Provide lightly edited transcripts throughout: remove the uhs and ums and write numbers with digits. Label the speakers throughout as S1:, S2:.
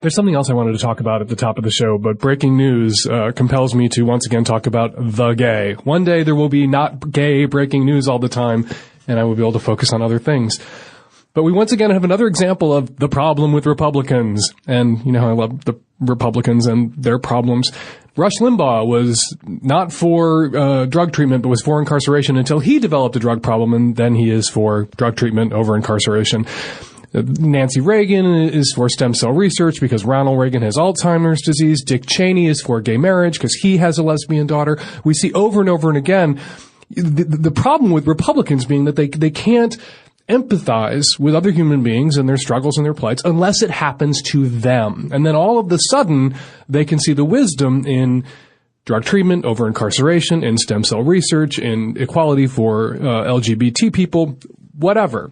S1: There's something else I wanted to talk about at the top of the show, but breaking news compels me to once again talk about the gay. One day there will be not gay breaking news all the time, and I will be able to focus on other things. But we once again have another example of the problem with Republicans. And you know how I love the Republicans and their problems. Rush Limbaugh was not for drug treatment, but was for incarceration until he developed a drug problem, and then he is for drug treatment over incarceration. Nancy Reagan is for stem cell research because Ronald Reagan has Alzheimer's disease. Dick Cheney is for gay marriage because he has a lesbian daughter. We see over and over and again the problem with Republicans being that they can't empathize with other human beings and their struggles and their plights unless it happens to them. And then all of a sudden, they can see the wisdom in drug treatment over incarceration, in stem cell research, in equality for LGBT people, whatever.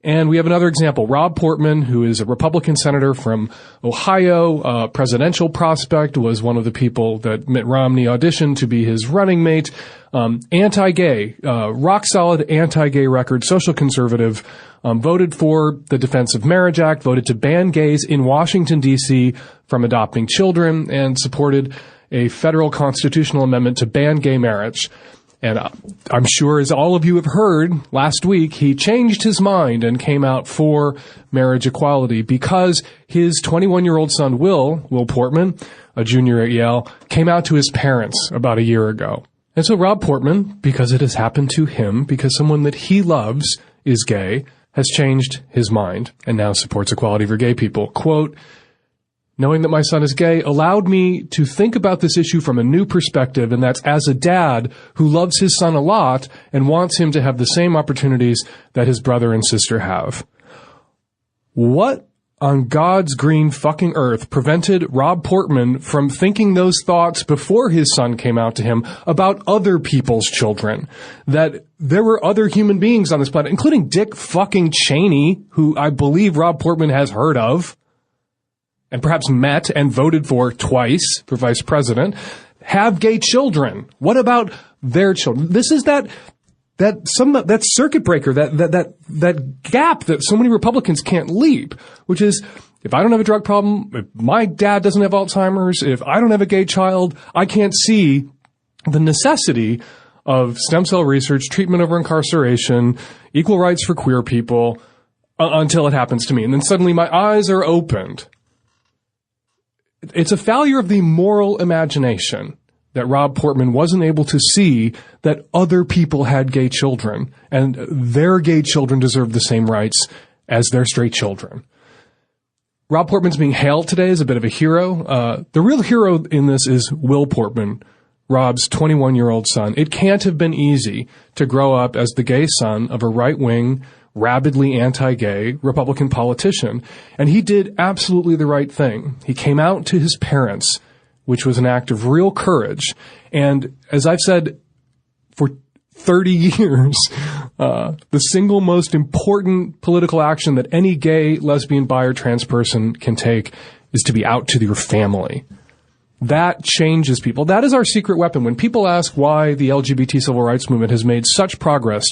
S1: And we have another example. Rob Portman, who is a Republican senator from Ohio, presidential prospect, was one of the people that Mitt Romney auditioned to be his running mate. Anti-gay, rock-solid anti-gay record, social conservative, voted for the Defense of Marriage Act, voted to ban gays in Washington, D.C. from adopting children, and supported a federal constitutional amendment to ban gay marriage. And I'm sure, as all of you have heard, last week he changed his mind and came out for marriage equality because his 21-year-old son, Will Portman, a junior at Yale, came out to his parents about a year ago. And so Rob Portman, because it has happened to him, because someone that he loves is gay, has changed his mind and now supports equality for gay people. Quote, "Knowing that my son is gay allowed me to think about this issue from a new perspective, and that's as a dad who loves his son a lot and wants him to have the same opportunities that his brother and sister have." What on God's green fucking earth prevented Rob Portman from thinking those thoughts before his son came out to him about other people's children? That there were other human beings on this planet, including Dick fucking Cheney, who I believe Rob Portman has heard of, and perhaps met and voted for twice for vice president, have gay children. What about their children? This is that circuit breaker, that gap that so many Republicans can't leap, which is, if I don't have a drug problem, if my dad doesn't have Alzheimer's, if I don't have a gay child, I can't see the necessity of stem cell research, treatment over incarceration, equal rights for queer people, until it happens to me. And then suddenly my eyes are opened. It's a failure of the moral imagination that Rob Portman wasn't able to see that other people had gay children, and their gay children deserve the same rights as their straight children. Rob Portman's being hailed today as a bit of a hero. The real hero in this is Will Portman, Rob's 21-year-old son. It can't have been easy to grow up as the gay son of a right-wing, rabidly anti-gay Republican politician. And he did absolutely the right thing. He came out to his parents, which was an act of real courage. And as I've said for 30 years, the single most important political action that any gay, lesbian, bi, or trans person can take is to be out to your family. That changes people. That is our secret weapon. When people ask why the LGBT civil rights movement has made such progress,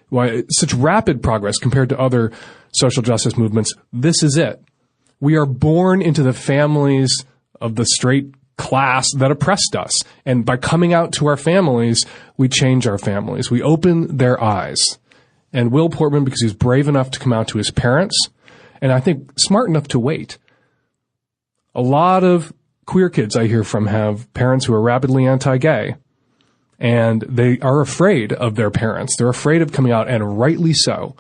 S1: why such rapid progress compared to other social justice movements, this is it. We are born into the families of the straight class that oppressed us. And by coming out to our families, we change our families. We open their eyes. And Will Portman, because he's brave enough to come out to his parents, and I think smart enough to wait. A lot of queer kids I hear from have parents who are rabidly anti-gay, and they are afraid of their parents. They're afraid of coming out, and rightly so.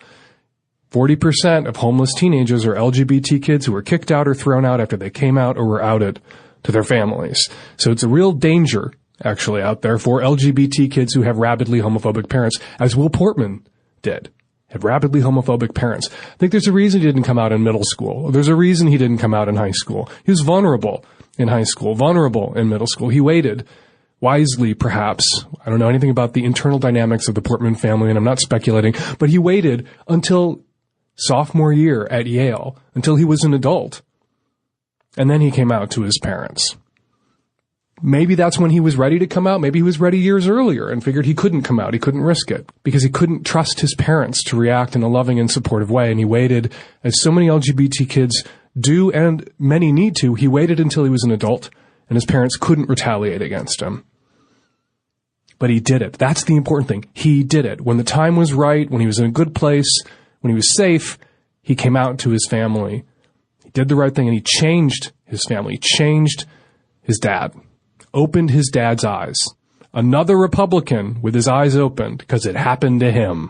S1: 40% of homeless teenagers are LGBT kids who were kicked out or thrown out after they came out or were outed to their families. So it's a real danger, actually, out there for LGBT kids who have rabidly homophobic parents, as Will Portman did, had rabidly homophobic parents. I think there's a reason he didn't come out in middle school. There's a reason he didn't come out in high school. He was vulnerable in high school, vulnerable in middle school. He waited, wisely perhaps. I don't know anything about the internal dynamics of the Portman family, and I'm not speculating, but he waited until sophomore year at Yale, until he was an adult. And then he came out to his parents. Maybe that's when he was ready to come out. Maybe he was ready years earlier and figured he couldn't come out. He couldn't risk it because he couldn't trust his parents to react in a loving and supportive way. And he waited, as so many LGBT kids do, and many need to, he waited until he was an adult and his parents couldn't retaliate against him. But he did it. That's the important thing. He did it. When the time was right, when he was in a good place, when he was safe, he came out to his family. He did the right thing, and he changed his family. He changed his dad. Opened his dad's eyes. Another Republican with his eyes opened because it happened to him.